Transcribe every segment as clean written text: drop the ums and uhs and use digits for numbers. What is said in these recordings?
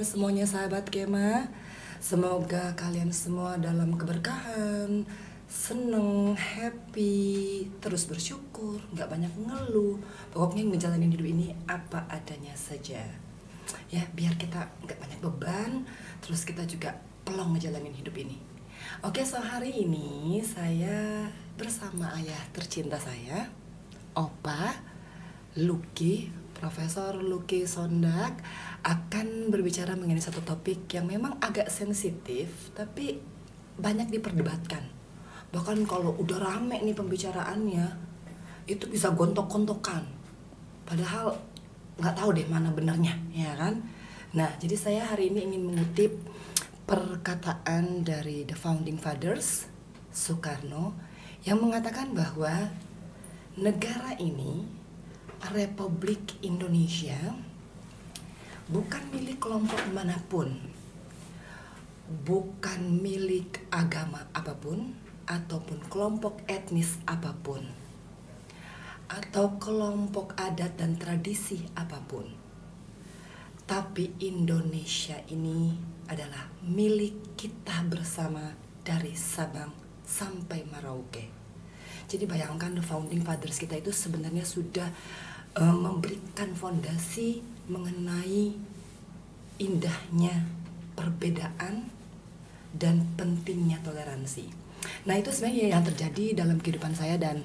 semuanya sahabat Kema? Semoga kalian semua dalam keberkahan, seneng, happy, terus bersyukur, nggak banyak ngeluh. Pokoknya ngejalanin hidup ini apa adanya saja. Ya, biar kita nggak banyak beban, terus kita juga pelong ngejalanin hidup ini. Oke, so hari ini saya bersama ayah tercinta saya, Opa Lucky, Profesor Lucky Sondak, akan berbicara mengenai satu topik yang memang agak sensitif tapi banyak diperdebatkan. Bahkan kalau udah rame nih pembicaraannya, itu bisa gontok-gontokan. Padahal nggak tahu deh mana benarnya, ya kan? Nah, jadi saya hari ini ingin mengutip perkataan dari The Founding Fathers, Soekarno, yang mengatakan bahwa negara ini, Republik Indonesia, bukan milik kelompok manapun, bukan milik agama apapun, ataupun kelompok etnis apapun, atau kelompok adat dan tradisi apapun. Tapi Indonesia ini adalah milik kita bersama dari Sabang sampai Merauke. Jadi bayangkan The Founding Fathers kita itu sebenarnya sudah memberikan fondasi mengenai indahnya perbedaan dan pentingnya toleransi. Nah, itu sebenarnya yang terjadi dalam kehidupan saya dan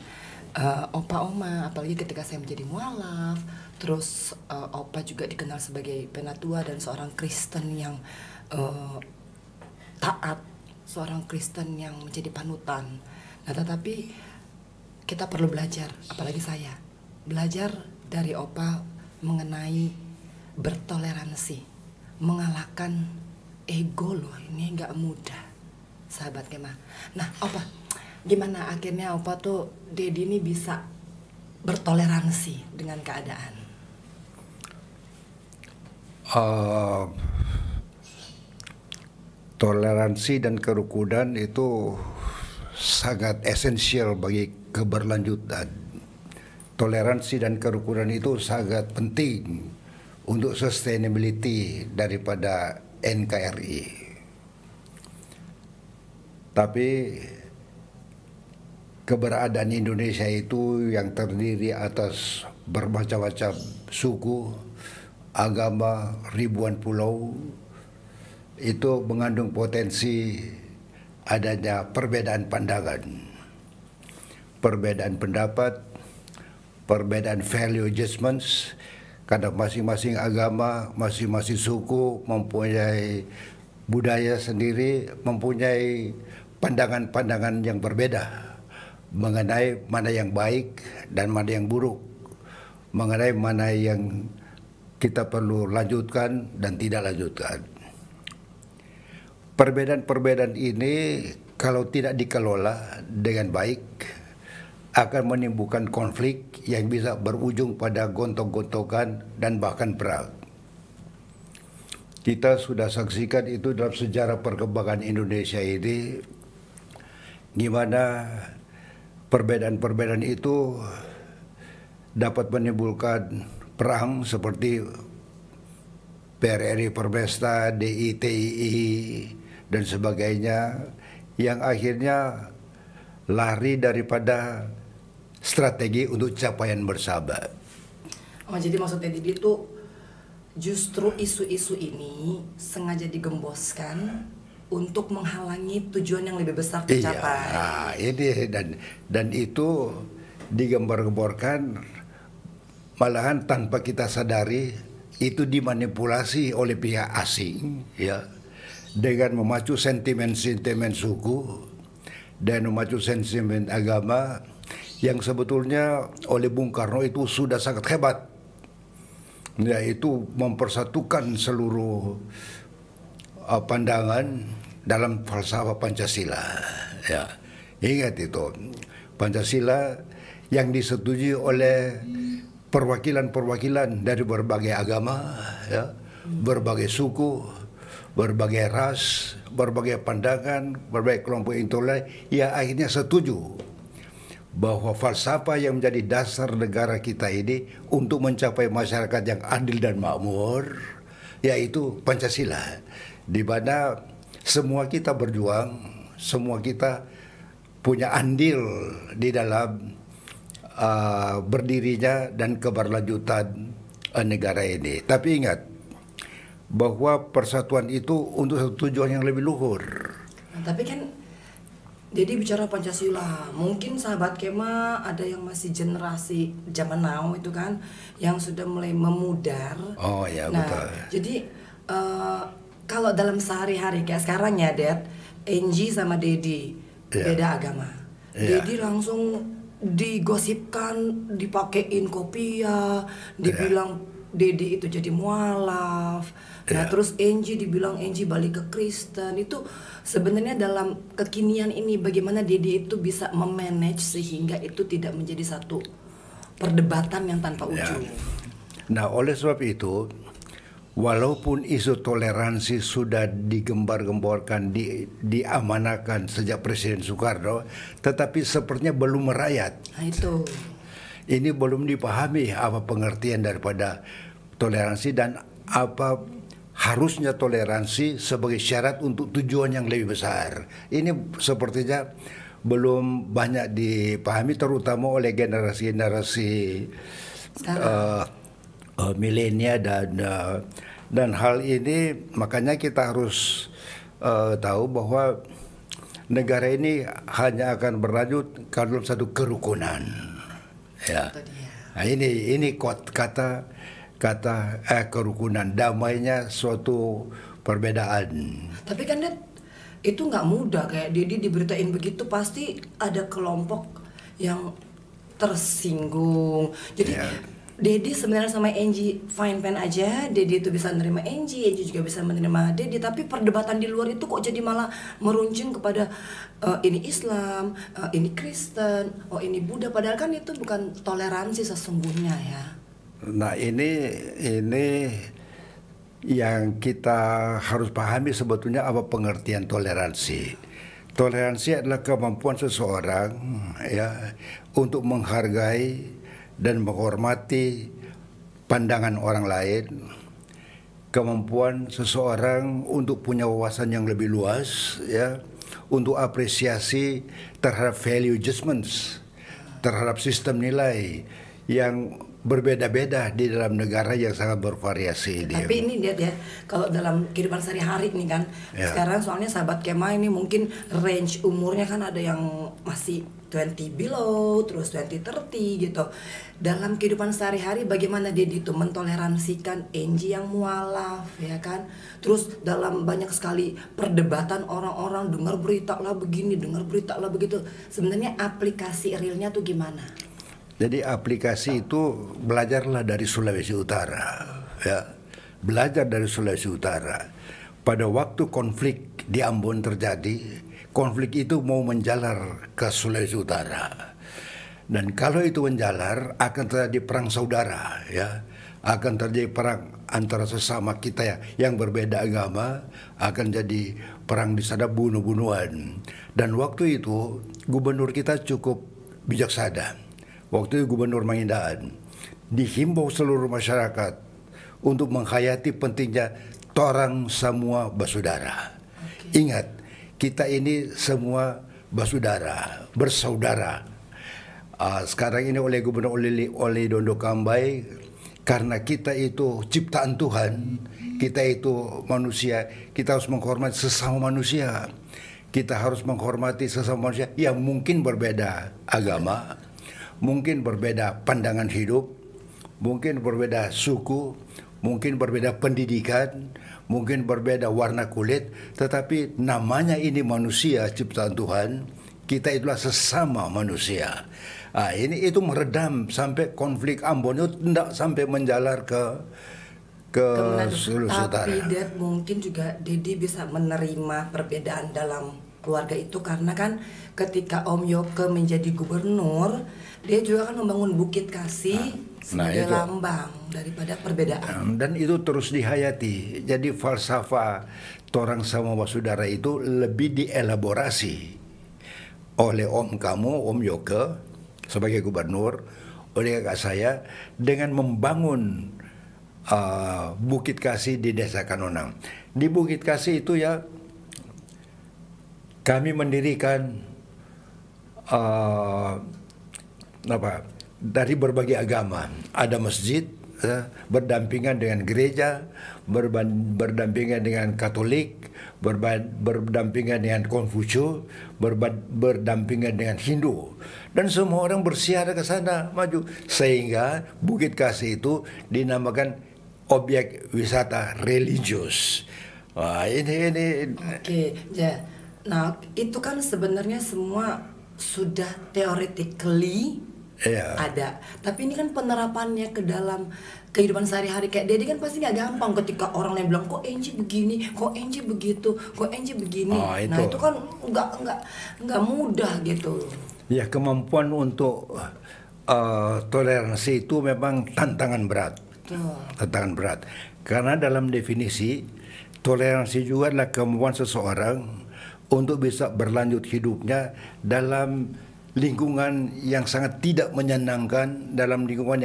Opa Oma, apalagi ketika saya menjadi mualaf. Terus Opa juga dikenal sebagai penatua dan seorang Kristen yang taat, seorang Kristen yang menjadi panutan. Nah, tetapi kita perlu belajar, apalagi saya belajar dari Opa mengenai bertoleransi, mengalahkan ego loh. Ini nggak mudah, sahabat Kema. Nah, Opa, gimana akhirnya Opa tuh Dedi ini bisa bertoleransi dengan keadaan? Toleransi dan kerukunan itu sangat esensial bagi keberlanjutan. Toleransi dan kerukunan itu sangat penting untuk sustainability daripada NKRI. Tapi keberadaan Indonesia itu yang terdiri atas bermacam-macam suku, agama, ribuan pulau, itu mengandung potensi adanya perbedaan pandangan, perbedaan pendapat, perbedaan value adjustments, karena masing-masing agama, masing-masing suku mempunyai budaya sendiri, mempunyai pandangan-pandangan yang berbeda mengenai mana yang baik dan mana yang buruk, mengenai mana yang kita perlu lanjutkan dan tidak lanjutkan. Perbedaan-perbedaan ini kalau tidak dikelola dengan baik akan menimbulkan konflik yang bisa berujung pada gontok-gontokan dan bahkan perang. Kita sudah saksikan itu dalam sejarah perkembangan Indonesia ini, gimana perbedaan-perbedaan itu dapat menimbulkan perang seperti PRRI Permesta, DITII, dan sebagainya, yang akhirnya lari daripada strategi untuk capaian bersama. Oh, jadi maksudnya Dedi itu justru isu-isu ini sengaja digemboskan untuk menghalangi tujuan yang lebih besar tercapai. Iya, nah, ini dan itu digembar-gemborkan, malahan tanpa kita sadari itu dimanipulasi oleh pihak asing, ya, dengan memacu sentimen-sentimen suku dan memacu sentimen agama yang sebetulnya oleh Bung Karno itu sudah sangat hebat, yaitu mempersatukan seluruh pandangan dalam falsafah Pancasila. Ya, ingat itu Pancasila yang disetujui oleh perwakilan-perwakilan dari berbagai agama, ya, berbagai suku, berbagai ras, berbagai pandangan, berbagai kelompok intoleran, ya akhirnya setuju bahwa falsafah yang menjadi dasar negara kita ini untuk mencapai masyarakat yang adil dan makmur yaitu Pancasila, di mana semua kita berjuang, semua kita punya andil di dalam berdirinya dan keberlanjutan negara ini. Tapi ingat bahwa persatuan itu untuk satu tujuan yang lebih luhur. Nah, tapi kan jadi bicara Pancasila, mungkin sahabat Kema ada yang masih generasi zaman now itu kan, yang sudah mulai memudar. Oh ya, nah, betul. Jadi kalau dalam sehari-hari kayak sekarang ya, Dad, Angie sama Dedi beda agama. Dedi langsung digosipkan, dipakein kopiah, dibilang Dedi itu jadi mualaf. Nah, terus Angie dibilang Angie balik ke Kristen. Itu sebenarnya dalam kekinian ini bagaimana Dedi itu bisa memanage sehingga itu tidak menjadi satu perdebatan yang tanpa ujung. Nah, oleh sebab itu, walaupun isu toleransi sudah digembar-gemborkan, diamanahkan sejak Presiden Soekarno, tetapi sepertinya belum merayat. Nah, itu. Ini belum dipahami apa pengertian daripada toleransi dan apa harusnya toleransi sebagai syarat untuk tujuan yang lebih besar. Ini sepertinya belum banyak dipahami, terutama oleh generasi-generasi milenial dan hal ini makanya kita harus tahu bahwa negara ini hanya akan berlanjut kalau dalam satu kerukunan. Ya. Nah, ini kata kerukunan, damainya suatu perbedaan. Tapi kan Dad, itu nggak mudah. Kayak Dedi diberitain begitu pasti ada kelompok yang tersinggung. Jadi Dedi sebenarnya sama Angie fine-fine aja. Dedi itu bisa menerima Angie juga bisa menerima Dedi. Tapi perdebatan di luar itu kok jadi malah meruncing kepada ini Islam, ini Kristen, oh ini Buddha. Padahal kan itu bukan toleransi sesungguhnya ya. Nah, ini yang kita harus pahami sebetulnya apa pengertian toleransi. Toleransi adalah kemampuan seseorang ya untuk menghargai dan menghormati pandangan orang lain, kemampuan seseorang untuk punya wawasan yang lebih luas, ya, untuk apresiasi terhadap value judgments, terhadap sistem nilai yang berbeda-beda di dalam negara yang sangat bervariasi. Tapi ini lihat ya, kalau dalam kehidupan sehari-hari nih kan, sekarang soalnya sahabat Kema ini mungkin range umurnya kan ada yang masih 20 below, terus 20-30 gitu. Dalam kehidupan sehari-hari bagaimana dia itu mentoleransikan Angie yang mualaf ya kan. Terus dalam banyak sekali perdebatan orang-orang dengar berita lah begini, dengar berita lah begitu. Sebenarnya aplikasi realnya tuh gimana? Jadi aplikasi itu belajarlah dari Sulawesi Utara, ya. Belajar dari Sulawesi Utara. Pada waktu konflik di Ambon terjadi, konflik itu mau menjalar ke Sulawesi Utara. Dan kalau itu menjalar akan terjadi perang saudara, ya. Akan terjadi perang antara sesama kita ya, yang berbeda agama, akan jadi perang di sana, bunuh-bunuhan. Dan waktu itu gubernur kita cukup bijaksana. Waktu itu Gubernur Mangindaan dihimbau seluruh masyarakat untuk menghayati pentingnya torang semua bersaudara. Ingat, kita ini semua bersaudara. Sekarang ini oleh Gubernur oleh Dondo Kambai, karena kita itu ciptaan Tuhan, kita itu manusia, kita harus menghormati sesama manusia. Kita harus menghormati sesama manusia yang mungkin berbeda agama, mungkin berbeda pandangan hidup, mungkin berbeda suku, mungkin berbeda pendidikan, mungkin berbeda warna kulit, tetapi namanya ini manusia ciptaan Tuhan, kita itulah sesama manusia. Itu meredam sampai konflik Ambon itu tidak sampai menjalar ke Sulawesi Utara. Tapi Dad, mungkin juga Dedi bisa menerima perbedaan dalam keluarga itu karena kan ketika Om Yoke menjadi gubernur, dia juga kan membangun Bukit Kasih sebagai lambang daripada perbedaan. Dan itu terus dihayati. Jadi falsafah torang sama saudara itu lebih dielaborasi oleh Om kamu, Om Yoke sebagai gubernur, oleh kakak saya dengan membangun Bukit Kasih di Desa Kanonang. Di Bukit Kasih itu ya kami mendirikan dari berbagai agama. Ada masjid berdampingan dengan gereja, berdampingan dengan Katolik, berdampingan dengan Konfusius, berdampingan dengan Hindu, dan semua orang bersiara ke sana maju, sehingga Bukit Kasih itu dinamakan objek wisata religius. Wah, ini. Oke, ya. Nah, itu kan sebenarnya semua sudah theoretically ada. Tapi ini kan penerapannya ke dalam kehidupan sehari-hari kayak Dedi kan pasti nggak gampang ketika orang lain bilang kok Angie begini, kok Angie begitu, kok Angie begini. Nah, itu kan nggak mudah gitu. Ya, kemampuan untuk toleransi itu memang tantangan berat. Tantangan berat. Karena dalam definisi toleransi juga adalah kemampuan seseorang untuk bisa berlanjut hidupnya dalam lingkungan yang sangat tidak menyenangkan, dalam lingkungan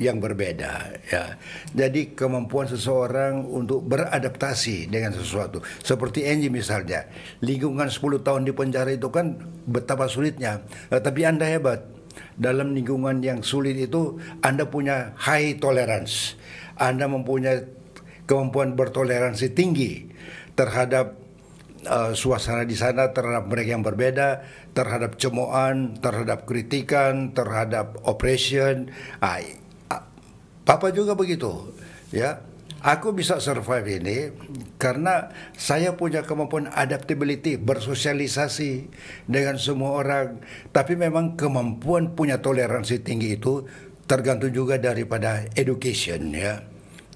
yang berbeda, ya. Jadi kemampuan seseorang untuk beradaptasi dengan sesuatu. Seperti Angie misalnya, lingkungan 10 tahun di penjara itu kan betapa sulitnya. Tapi Anda hebat. Dalam lingkungan yang sulit itu Anda punya high tolerance. Anda mempunyai kemampuan bertoleransi tinggi terhadap suasana di sana, terhadap mereka yang berbeda, terhadap cemoohan, terhadap kritikan, terhadap oppression. Papa juga begitu, ya. Aku bisa survive ini karena saya punya kemampuan adaptability, bersosialisasi dengan semua orang. Tapi memang kemampuan punya toleransi tinggi itu tergantung juga daripada education, ya.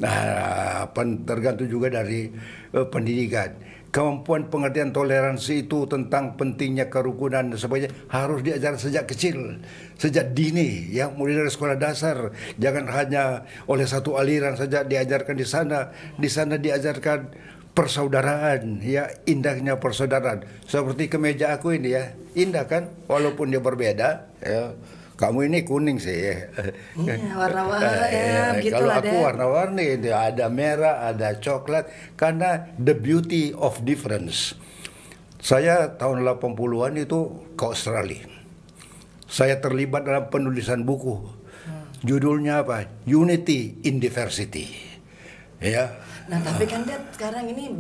Nah, tergantung juga dari pendidikan. Kemampuan pengertian toleransi itu tentang pentingnya kerukunan dan sebagainya harus diajar sejak kecil, sejak dini, ya, mulai dari sekolah dasar. Jangan hanya oleh satu aliran saja diajarkan di sana. Di sana diajarkan persaudaraan, ya, indahnya persaudaraan. Seperti kemeja aku ini, ya, indah kan, walaupun dia berbeda, ya. Kamu ini kuning sih, ya. Warna-warni, ya, Kalau aku warna-warni, ada merah, ada coklat, karena the beauty of difference. Saya tahun 80-an itu ke Australia. Saya terlibat dalam penulisan buku. Judulnya apa? Unity in Diversity. Ya. Nah, tapi kan sekarang ini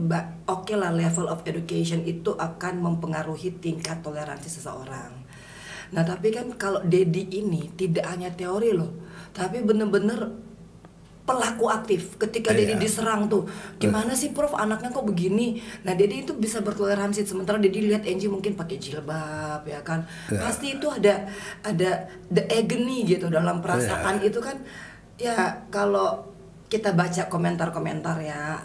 oke lah, level of education itu akan mempengaruhi tingkat toleransi seseorang. Nah, tapi kan kalau Dedi ini tidak hanya teori loh, tapi bener-bener pelaku aktif. Ketika Dedi diserang tuh, gimana sih Prof, anaknya kok begini? Nah, Dedi itu bisa bertoleransi, sementara Dedi lihat Angie mungkin pakai jilbab, ya kan? Pasti itu ada the agony gitu dalam perasaan itu kan. Ya, kalau kita baca komentar-komentar, ya,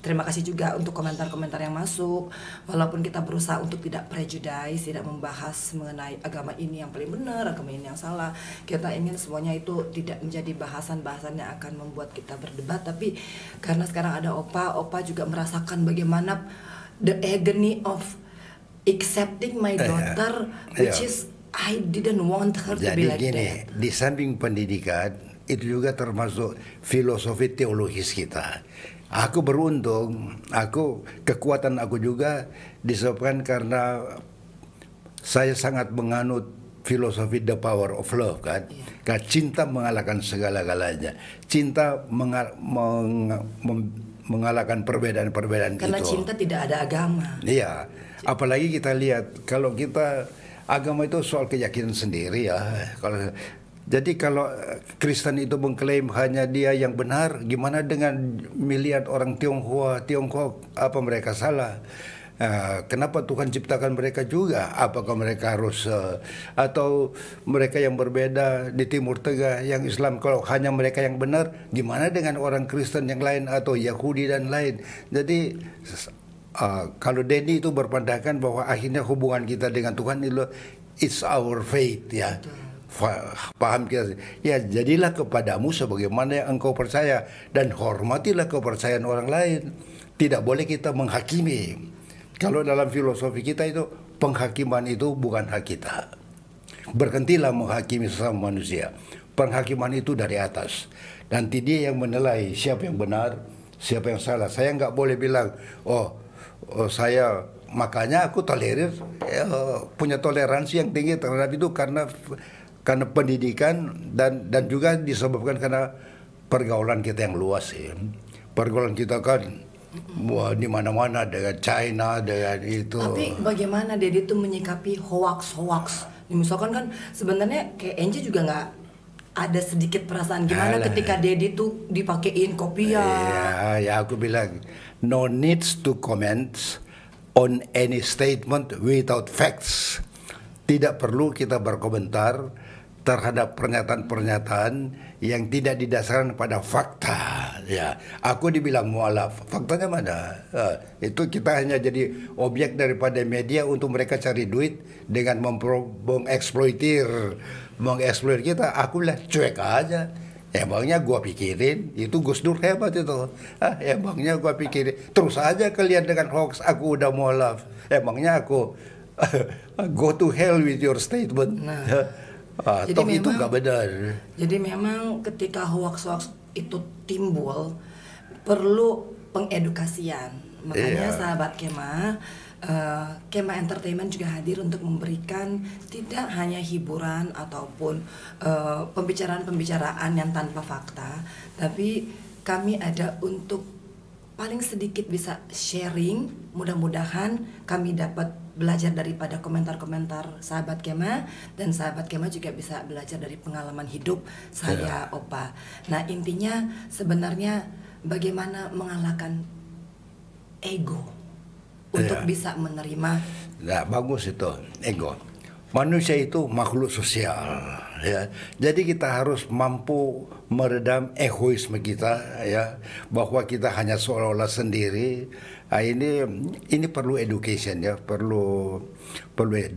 terima kasih juga untuk komentar-komentar yang masuk. Walaupun kita berusaha untuk tidak prejudice, tidak membahas mengenai agama ini yang paling benar, agama ini yang salah. Kita ingin semuanya itu tidak menjadi bahasan-bahasan yang akan membuat kita berdebat. Tapi karena sekarang ada Opa juga merasakan bagaimana the agony of accepting my daughter, which is I didn't want her to be like that. Di samping pendidikan, itu juga termasuk filosofi teologis kita. Aku beruntung, kekuatan aku juga disebabkan karena saya sangat menganut filosofi the power of love, kan. Karena cinta mengalahkan segala-galanya. Cinta mengalahkan perbedaan-perbedaan itu. Karena cinta tidak ada agama. Iya, apalagi kita lihat kalau kita agama itu soal keyakinan sendiri, ya. Jadi kalau Kristen itu mengklaim hanya dia yang benar, gimana dengan miliar orang Tionghoa apa mereka salah? Kenapa Tuhan ciptakan mereka juga? Apakah mereka harus atau mereka yang berbeda di Timur Tengah yang Islam, kalau hanya mereka yang benar, gimana dengan orang Kristen yang lain atau Yahudi dan lain? Jadi kalau Denny itu berpandangan bahwa akhirnya hubungan kita dengan Tuhan itu it's our faith, ya. Paham kita, ya, jadilah kepadamu sebagaimana yang engkau percaya dan hormatilah kepercayaan orang lain. Tidak boleh kita menghakimi. Kalau dalam filosofi kita itu penghakiman itu bukan hak kita. Berhentilah menghakimi sesama manusia. Penghakiman itu dari atas. Nanti dia yang menilai siapa yang benar, siapa yang salah. Saya nggak boleh bilang, saya makanya aku tolerir, punya toleransi yang tinggi terhadap itu karena pendidikan dan juga disebabkan karena pergaulan kita yang luas ya. Pergaulan kita kan di mana-mana dengan China dengan itu. Tapi bagaimana Dedi tuh menyikapi hoax? Misalkan kan sebenarnya kayak Angie juga nggak ada sedikit perasaan gimana ketika Dedi tuh dipakein kopiah. Ya aku bilang no needs to comment on any statement without facts. Tidak perlu kita berkomentar terhadap pernyataan-pernyataan yang tidak didasarkan pada fakta. Ya, aku dibilang mualaf, faktanya mana? Itu kita hanya jadi objek daripada media untuk mereka cari duit dengan mengeksploitir kita. Aku bilang cuek aja. Emangnya gua pikirin itu Gus Dur hebat itu. Emangnya gua pikirin terus aja kalian dengan hoax. Aku udah mualaf. Emangnya aku go to hell with your statement. Jadi memang, itu nggak benar. Jadi memang ketika hoax itu timbul perlu pengedukasian. Makanya sahabat Kemah Entertainment juga hadir untuk memberikan tidak hanya hiburan ataupun pembicaraan-pembicaraan yang tanpa fakta, tapi kami ada untuk paling sedikit bisa sharing. Mudah-mudahan kami dapat belajar daripada komentar-komentar sahabat Kemah, dan sahabat Kemah juga bisa belajar dari pengalaman hidup saya, Opa. Nah, intinya sebenarnya bagaimana mengalahkan ego untuk bisa menerima. Nah, bagus itu ego. Manusia itu makhluk sosial, ya. Jadi kita harus mampu meredam egoisme kita, ya, bahwa kita hanya seolah-olah sendiri. Nah, ini perlu education, ya, perlu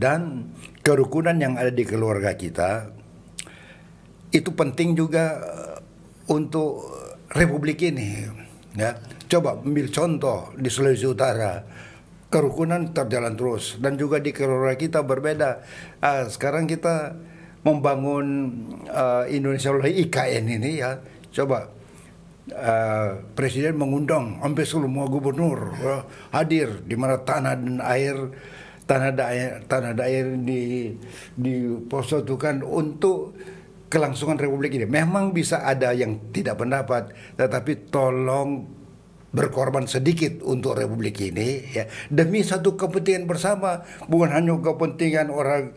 dan kerukunan yang ada di keluarga kita itu penting juga untuk republik ini, ya. Coba ambil contoh di Sulawesi Utara. Kerukunan terjalan terus dan juga di keluarga kita berbeda. Sekarang kita membangun Indonesia oleh IKN ini, ya. Coba Presiden mengundang hampir semua gubernur hadir, di mana tanah dan air dipersatukan untuk kelangsungan Republik ini. Memang bisa ada yang tidak pendapat, tetapi tolong berkorban sedikit untuk Republik ini, ya, demi satu kepentingan bersama, bukan hanya kepentingan orang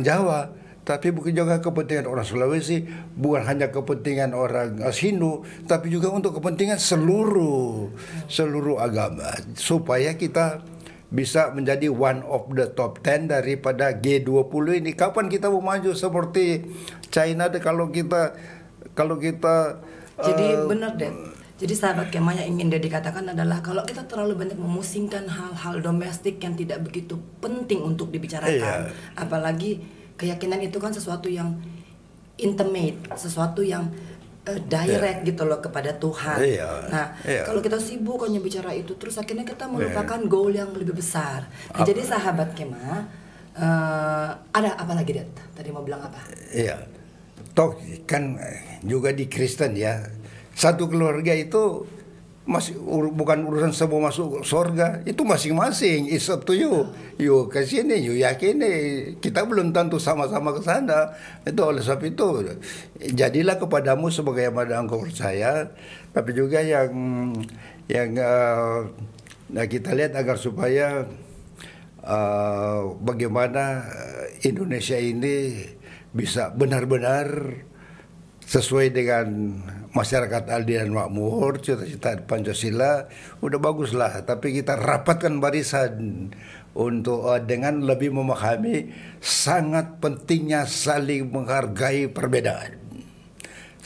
Jawa, tapi bukan juga kepentingan orang Sulawesi, bukan hanya kepentingan orang Hindu, tapi juga untuk kepentingan seluruh agama, supaya kita bisa menjadi one of the top 10 daripada G20 ini. Kapan kita mau maju seperti China deh, kalau kita jadi benar deh. Jadi sahabat Kemah yang ingin Dedi katakan adalah kalau kita terlalu banyak memusingkan hal-hal domestik yang tidak begitu penting untuk dibicarakan, apalagi keyakinan itu kan sesuatu yang intimate, sesuatu yang direct gitu loh kepada Tuhan. Kalau kita sibuk hanya bicara itu, terus akhirnya kita melupakan goal yang lebih besar. Nah, jadi sahabat Kemah, ada apa lagi, Det? Tadi mau bilang apa? Iya, toh kan juga di Kristen, ya. Satu keluarga itu bukan urusan semua masuk surga, itu masing-masing. It's up to you. You ke sini, you yakin kita belum tentu sama-sama ke sana. Itu oleh sebab itu jadilah kepadamu sebagai yang engkau percaya, tapi juga yang kita lihat agar supaya bagaimana Indonesia ini bisa benar-benar sesuai dengan masyarakat adil dan makmur, cita-cita Pancasila, udah baguslah. Tapi kita rapatkan barisan untuk dengan lebih memahami sangat pentingnya saling menghargai perbedaan.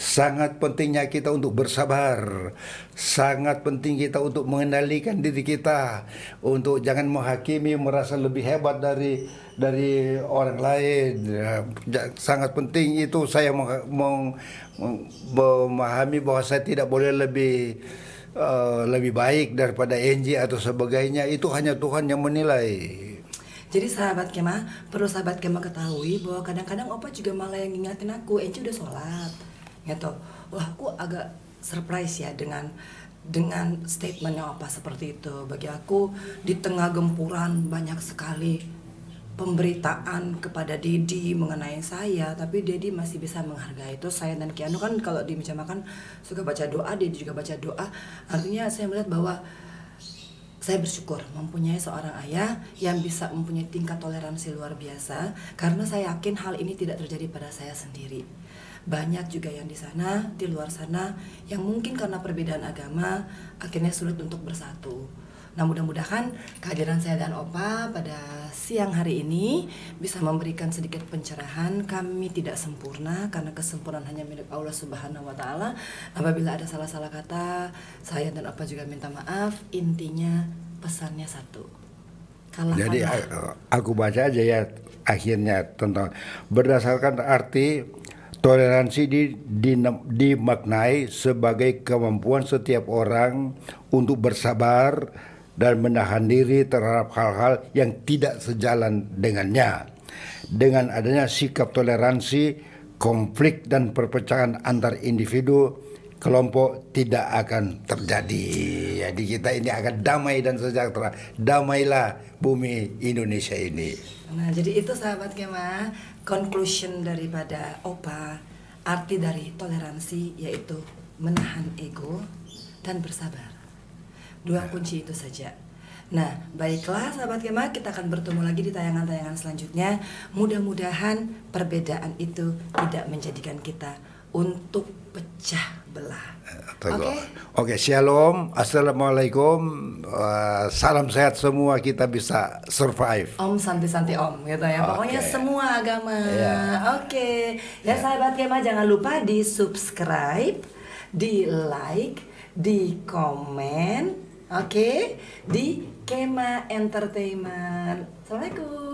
Sangat pentingnya kita untuk bersabar. Sangat penting kita untuk mengendalikan diri kita, untuk jangan menghakimi, merasa lebih hebat dari orang lain. Sangat penting itu. Saya memahami bahwa saya tidak boleh lebih baik daripada Angie atau sebagainya. Itu hanya Tuhan yang menilai. Jadi sahabat Kemah, perlu sahabat Kemah ketahui bahwa kadang-kadang Opa juga malah yang ngingatin aku, Angie udah sholat, gitu. Wah, aku agak surprise ya dengan statementnya apa seperti itu. Bagi aku di tengah gempuran banyak sekali pemberitaan kepada Dedi mengenai saya, tapi Dedi masih bisa menghargai itu. Saya dan Keanu kan kalau di meja makan suka baca doa, Dedi juga baca doa. Artinya saya melihat bahwa saya bersyukur mempunyai seorang ayah yang bisa mempunyai tingkat toleransi luar biasa, karena saya yakin hal ini tidak terjadi pada saya sendiri. Banyak juga yang di sana, di luar sana, yang mungkin karena perbedaan agama akhirnya sulit untuk bersatu. Nah, mudah-mudahan kehadiran saya dan Opa pada siang hari ini bisa memberikan sedikit pencerahan. Kami tidak sempurna karena kesempurnaan hanya milik Allah Subhanahu wa taala. Apabila ada salah-salah kata, saya dan Opa juga minta maaf. Intinya pesannya satu. Jadi aku baca aja ya akhirnya tentang berdasarkan arti toleransi dimaknai sebagai kemampuan setiap orang untuk bersabar dan menahan diri terhadap hal-hal yang tidak sejalan dengannya. Dengan adanya sikap toleransi, konflik dan perpecahan antar individu, kelompok tidak akan terjadi. Jadi kita ini akan damai dan sejahtera. Damailah bumi Indonesia ini. Nah, jadi itu sahabat Kemah, conclusion daripada Opa. Arti dari toleransi yaitu menahan ego dan bersabar. Dua kunci itu saja. Nah, baiklah sahabat Kemah, kita akan bertemu lagi di tayangan-tayangan selanjutnya. Mudah-mudahan perbedaan itu tidak menjadikan kita untuk pecah belah. Oke, shalom, assalamualaikum, salam sehat semua, kita bisa survive. Om santi-santi om, gitu ya. Pokoknya semua agama. Oke. Ya sahabat Kemah, jangan lupa di subscribe, di like, di komen, di Kemah Entertainment. Assalamualaikum.